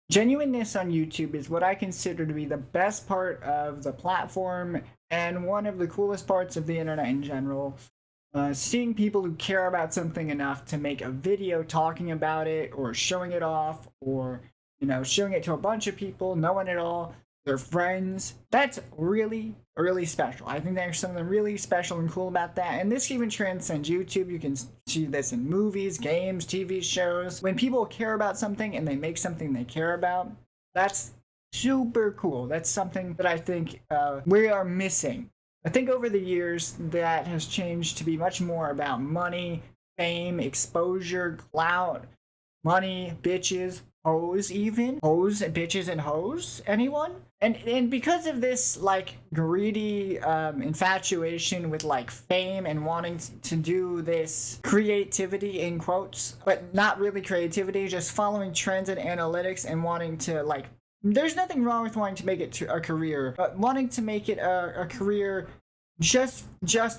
Genuineness on YouTube is what I consider to be the best part of the platform and one of the coolest parts of the internet in general. Seeing people who care about something enough to make a video talking about it or showing it off or, showing it to a bunch of people, no one at all, their friends. That's really, really special. I think there's something really special and cool about that. And this even transcends YouTube. You can see this in movies, games, TV shows. When people care about something and they make something they care about, that's super cool. That's something that I think we are missing. I think over the years that has changed to be much more about money, fame, exposure, clout, money, bitches, hoes, even hoes and bitches and hoes. Anyone? And because of this like greedy infatuation with like fame and wanting to do this creativity in quotes, but not really creativity, just following trends and analytics and wanting to like. There's nothing wrong with wanting to make it to a career, but wanting to make it a career, just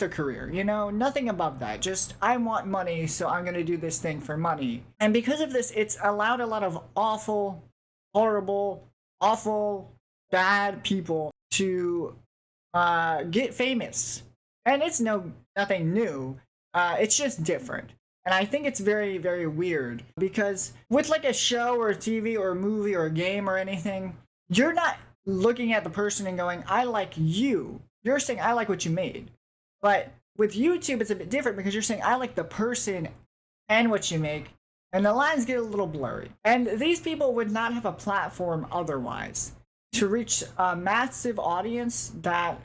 a career, nothing above that. Just I want money, so I'm gonna do this thing for money. And because of this, it's allowed a lot of awful, horrible, awful, bad people to get famous. And it's nothing new. It's just different. And I think it's very, very weird because with like a show or a TV or a movie or a game or anything, you're not looking at the person and going, I like you. You're saying, I like what you made. But with YouTube, it's a bit different because you're saying, I like the person and what you make. And the lines get a little blurry. And these people would not have a platform otherwise to reach a massive audience that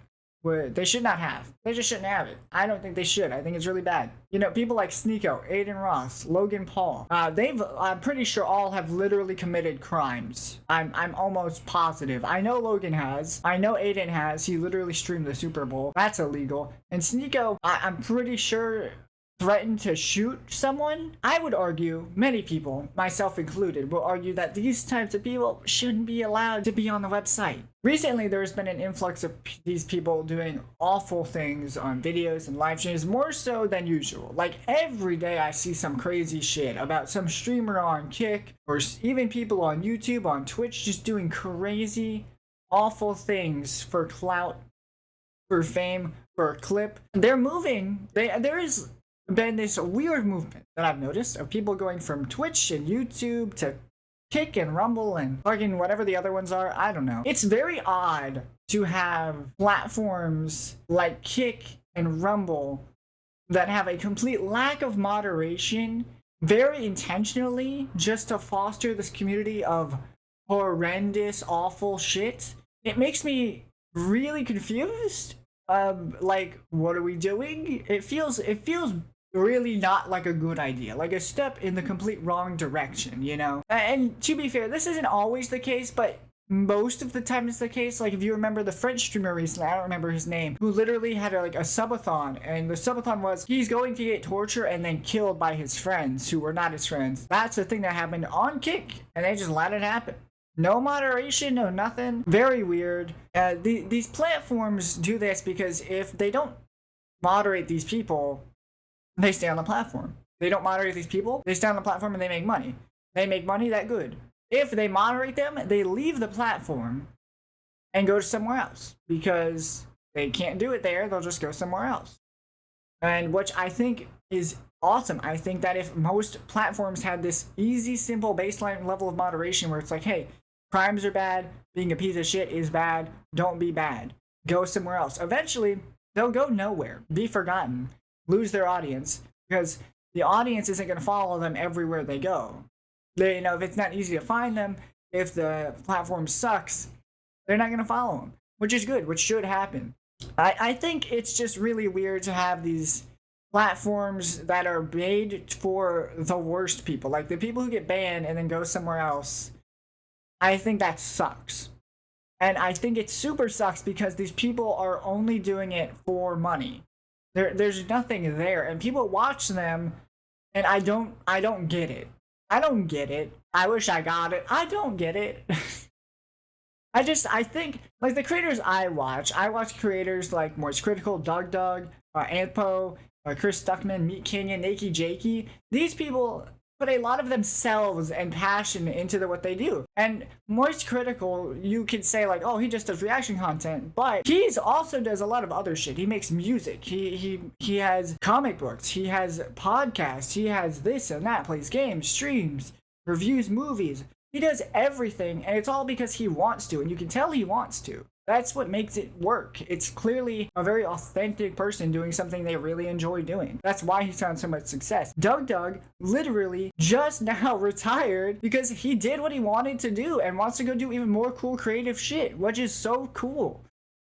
they should not have. They just shouldn't have it. I don't think they should. I think it's really bad. People like Sneeko, Aiden Ross, Logan Paul, I'm pretty sure all have literally committed crimes. I'm almost positive. I know Logan has. I know Aiden has. He literally streamed the Super Bowl. That's illegal. And Sneeko, I'm pretty sure threatened to shoot someone. I would argue, many people, myself included, will argue that these types of people shouldn't be allowed to be on the website. Recently, there's been an influx of these people doing awful things on videos and live streams, more so than usual. Like every day I see some crazy shit about some streamer on Kick or even people on YouTube, on Twitch, just doing crazy, awful things for clout, for fame, for a clip. They're moving. There is been this weird movement that I've noticed of people going from Twitch and YouTube to Kick and Rumble and fucking whatever the other ones are. I don't know. It's very odd to have platforms like Kick and Rumble that have a complete lack of moderation very intentionally just to foster this community of horrendous, awful shit. It makes me really confused. Like, what are we doing? It feels really not like a good idea, like a step in the complete wrong direction, And to be fair, this isn't always the case, but most of the time it's the case. Like if you remember the French streamer recently, I don't remember his name, who literally had a subathon, and the subathon was he's going to get tortured and then killed by his friends who were not his friends. That's the thing that happened on Kick, and they just let it happen. No moderation, no nothing. Very weird. These platforms do this because if they don't moderate these people, they stay on the platform. They don't moderate these people, they stay on the platform and they make money. They make money that good. If they moderate them, they leave the platform and go to somewhere else because they can't do it there. They'll just go somewhere else. And which I think is awesome. I think that if most platforms had this easy, simple baseline level of moderation where it's like, hey, crimes are bad, being a piece of shit is bad, don't be bad, go somewhere else. Eventually, they'll go nowhere, be forgotten, lose their audience, because the audience isn't going to follow them everywhere they go. If it's not easy to find them, if the platform sucks, they're not going to follow them, which is good, which should happen. I think it's just really weird to have these platforms that are made for the worst people, like the people who get banned and then go somewhere else. I think that sucks. And I think it super sucks because these people are only doing it for money. There's nothing there, and people watch them, and I don't get it. I don't get it. I wish I got it. I don't get it. I think, like, the creators I watch creators like Moist Critical, Dog, Antpo, Chris Stuckman, Meat Canyon, Nakey Jakey. These people put a lot of themselves and passion into what they do. And Moist Critical, you could say like, oh, he just does reaction content, but he's also does a lot of other shit. He makes music. He has comic books. He has podcasts. He has this and that. Plays games, streams, reviews movies. He does everything, and it's all because he wants to, and you can tell he wants to. That's what makes it work. It's clearly a very authentic person doing something they really enjoy doing. That's why he's found so much success. Doug literally just now retired because he did what he wanted to do and wants to go do even more cool creative shit, which is so cool.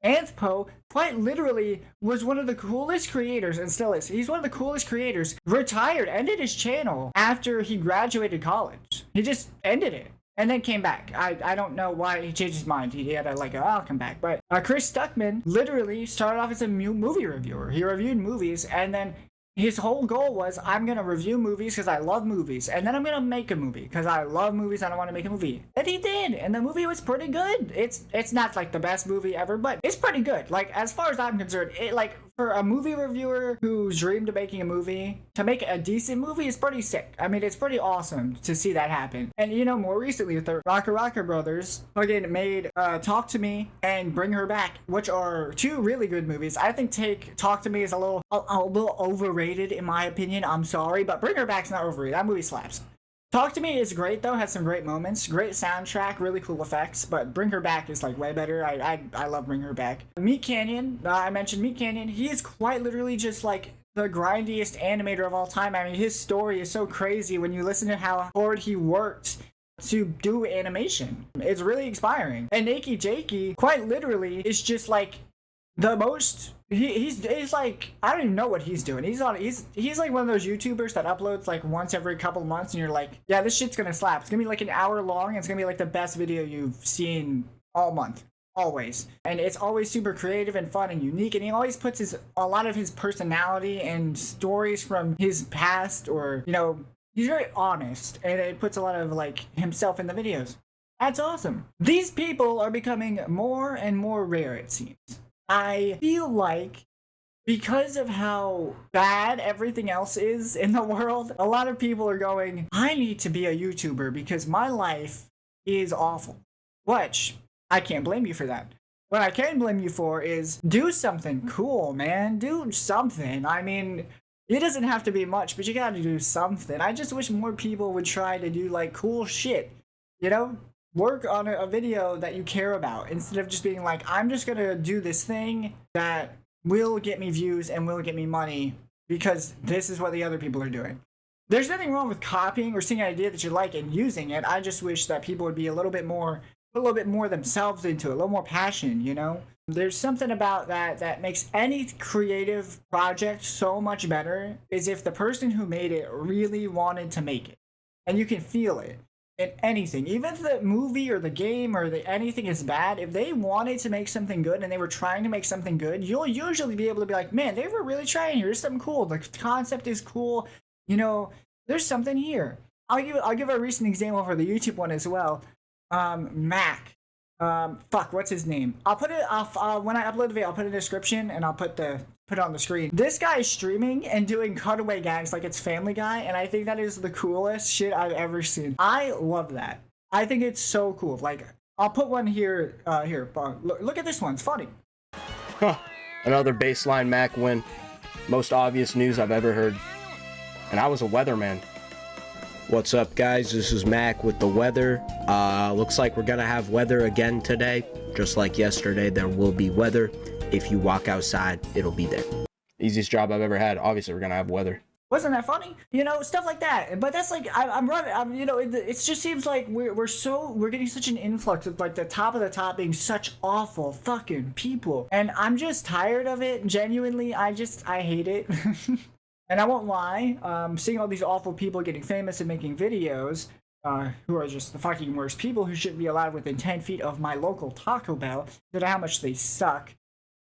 Anthpo quite literally was one of the coolest creators, and still is. He's one of the coolest creators. Retired, ended his channel after he graduated college. He just ended it. And then came back. I don't know why he changed his mind. He had I'll come back. But Chris Stuckman literally started off as a movie reviewer. He reviewed movies, and then his whole goal was, I'm going to review movies because I love movies. And then I'm going to make a movie because I love movies and I want to make a movie. And he did. And the movie was pretty good. It's not like the best movie ever, but it's pretty good. Like, as far as I'm concerned, it, like, for a movie reviewer who's dreamed of making a movie, to make a decent movie is pretty sick. I mean, it's pretty awesome to see that happen. And, you know, more recently with the Rocker Brothers, again, made Talk to Me and Bring Her Back, which are two really good movies. I think Talk to Me is a little overrated in my opinion. I'm sorry, but Bring Her Back's not overrated. That movie slaps. Talk to Me is great though, has some great moments, great soundtrack, really cool effects, but Bring Her Back is like way better. I love Bring Her Back. Meat Canyon, I mentioned Meat Canyon. He is quite literally just like the grindiest animator of all time. I mean, his story is so crazy when you listen to how hard he worked to do animation. It's really inspiring. And Nakey Jakey, quite literally, is just like the most. He's like, I don't even know what he's doing. He's like one of those YouTubers that uploads like once every couple months, and you're like, yeah, this shit's gonna slap. It's gonna be like an hour long, and it's gonna be like the best video you've seen all month. Always. And it's always super creative and fun and unique, and he always puts a lot of his personality and stories from his past, or, you know, he's very honest, and it puts a lot of like himself in the videos. That's awesome. These people are becoming more and more rare, it seems. I feel like because of how bad everything else is in the world, a lot of people are going, I need to be a YouTuber because my life is awful. Which, I can't blame you for that. What I can blame you for is do something cool, man. Do something. I mean, it doesn't have to be much, but you gotta do something. I just wish more people would try to do like cool shit, you know? Work on a video that you care about instead of just being like, I'm just gonna do this thing that will get me views and will get me money because this is what the other people are doing. There's nothing wrong with copying or seeing an idea that you like and using it. I just wish that people would be a little bit more themselves into it, a little more passion, you know? There's something about that makes any creative project so much better, is if the person who made it really wanted to make it. And you can feel it. In anything, even if the movie or the game or anything is bad, if they wanted to make something good and they were trying to make something good, you'll usually be able to be like, man, they were really trying here. There's something cool. The concept is cool. You know, there's something here. I'll give a recent example for the YouTube one as well. Mac. What's his name? I'll put it off when I upload the video. I'll put it in the description and I'll put it on the screen. This guy is streaming and doing cutaway gags like it's Family Guy, and I think that is the coolest shit I've ever seen. I love that. I think it's so cool. Like, I'll put one here. Look at this one. It's funny. Huh. Another baseline Mac win. Most obvious news I've ever heard. And I was a weatherman. What's up, guys? This is Mac with the weather. Looks like we're gonna have weather again today. Just like yesterday, there will be weather. If you walk outside, it'll be there. Easiest job I've ever had. Obviously, we're gonna have weather. Wasn't that funny? You know, stuff like that. But that's like, I'm running. You know, it just seems like we're getting such an influx of like the top of the top being such awful fucking people, and I'm just tired of it. Genuinely, I hate it. And I won't lie, seeing all these awful people getting famous and making videos, who are just the fucking worst people who shouldn't be allowed within 10 feet of my local Taco Bell, no matter how much they suck.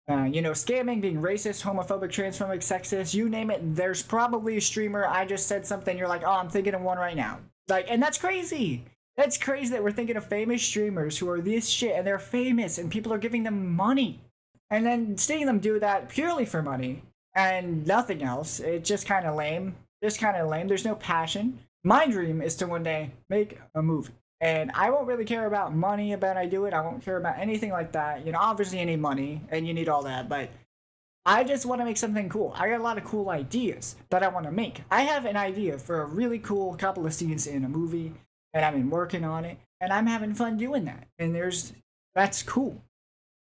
You know, scamming, being racist, homophobic, transphobic, sexist, you name it, there's probably a streamer. I just said something, you're like, oh, I'm thinking of one right now. Like, and that's crazy. That's crazy that we're thinking of famous streamers who are this shit, and they're famous, and people are giving them money. And then seeing them do that purely for money, and nothing else, it's just kind of lame. There's no passion. My dream is to one day make a movie. And I won't really care about money about I do it. I won't care about anything like that. You know, obviously you need money and you need all that, but I just want to make something cool. I got a lot of cool ideas that I want to make. I have an idea for a really cool couple of scenes in a movie, and I've been working on it, and I'm having fun doing that. And that's cool.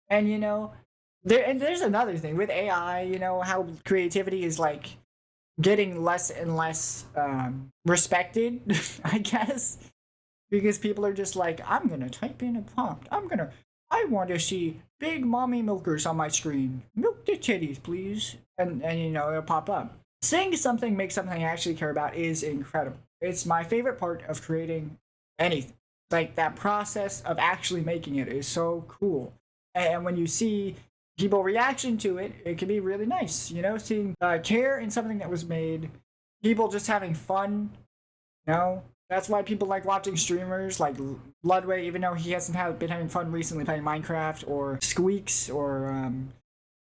And you know, there's another thing with AI. You know how creativity is like getting less and less respected, I guess, because people are just like, I'm gonna type in a prompt. I want to see big mommy milkers on my screen. Milk the titties, please. And you know, it'll pop up. Saying something, make something I actually care about is incredible. It's my favorite part of creating anything. Like that process of actually making it is so cool. And when you see people reaction to it, it can be really nice. You know, seeing care in something that was made, people just having fun. You know, that's why people like watching streamers like Bloodway, even though he hasn't been having fun recently playing Minecraft, or Squeaks, or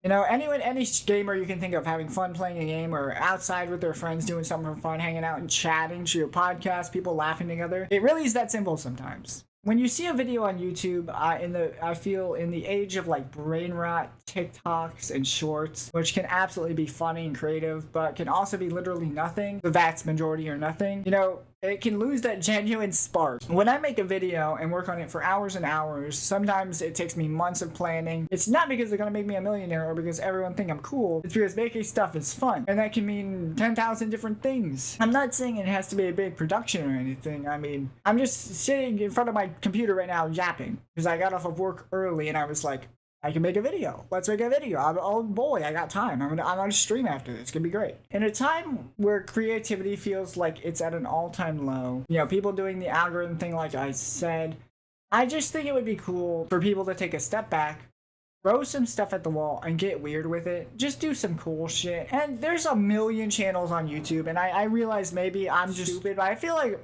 you know, any gamer you can think of having fun playing a game, or outside with their friends doing something for fun, hanging out and chatting to your podcast, people laughing together. It really is that simple sometimes. When you see a video on YouTube, I feel in the age of like brain rot TikToks and shorts, which can absolutely be funny and creative, but can also be literally nothing, the vast majority or nothing, you know, it can lose that genuine spark. When I make a video and work on it for hours and hours, sometimes it takes me months of planning. It's not because they're gonna make me a millionaire or because everyone think I'm cool. It's because making stuff is fun. And that can mean 10,000 different things. I'm not saying it has to be a big production or anything. I mean, I'm just sitting in front of my computer right now yapping because I got off of work early and I was like, I can make a video. Let's make a video. Oh boy, I got time. I'm gonna stream after this. It's gonna be great. In a time where creativity feels like it's at an all-time low, you know, people doing the algorithm thing like I said, I just think it would be cool for people to take a step back, throw some stuff at the wall and get weird with it. Just do some cool shit. And there's a million channels on YouTube, and I realize maybe I'm just stupid, but I feel like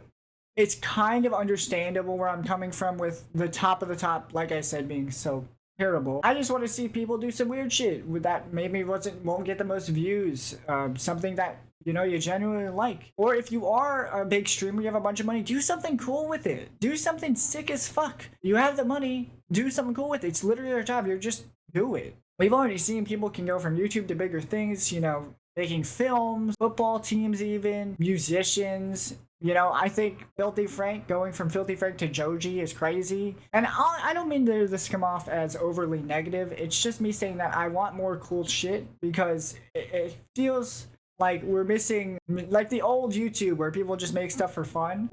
it's kind of understandable where I'm coming from with the top of the top, like I said, being so terrible. I just want to see people do some weird shit with that maybe won't get the most views. Something that, you know, you genuinely like. Or if you are a big streamer, you have a bunch of money, do something cool with it. Do something sick as fuck. You have the money, do something cool with it. It's literally your job. You're just do it. We've already seen people can go from YouTube to bigger things, you know, making films, football teams even, musicians. You know, I think Filthy Frank, going from Filthy Frank to Joji is crazy. And I don't mean to this come off as overly negative. It's just me saying that I want more cool shit because it feels like we're missing, like the old YouTube where people just make stuff for fun.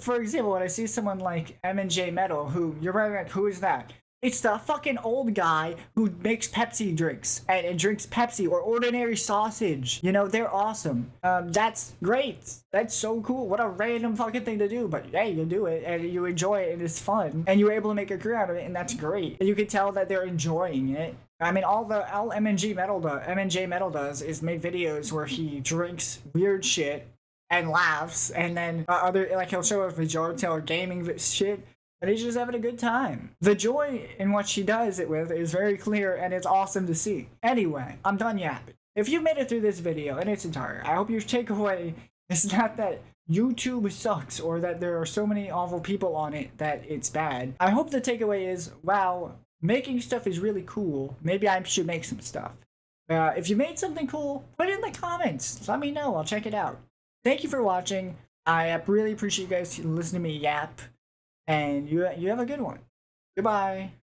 For example, when I see someone like M&J Metal, who, you're probably like, who is that? It's the fucking old guy who makes Pepsi drinks and drinks Pepsi or ordinary sausage. You know, they're awesome. That's great. That's so cool. What a random fucking thing to do. But hey, you do it and you enjoy it and it's fun. And you're able to make a career out of it and that's great. And you can tell that they're enjoying it. I mean, all M&J Metal does is make videos where he drinks weird shit and laughs. And then he'll show up with yard sale or gaming shit. And he's just having a good time. The joy in what she does it with is very clear and it's awesome to see. Anyway, I'm done yapping. If you've made it through this video in its entirety, I hope your takeaway is not that YouTube sucks or that there are so many awful people on it that it's bad. I hope the takeaway is, wow, making stuff is really cool. Maybe I should make some stuff. If you made something cool, put it in the comments. Let me know. I'll check it out. Thank you for watching. I really appreciate you guys listening to me yap. And you have a good one. Goodbye.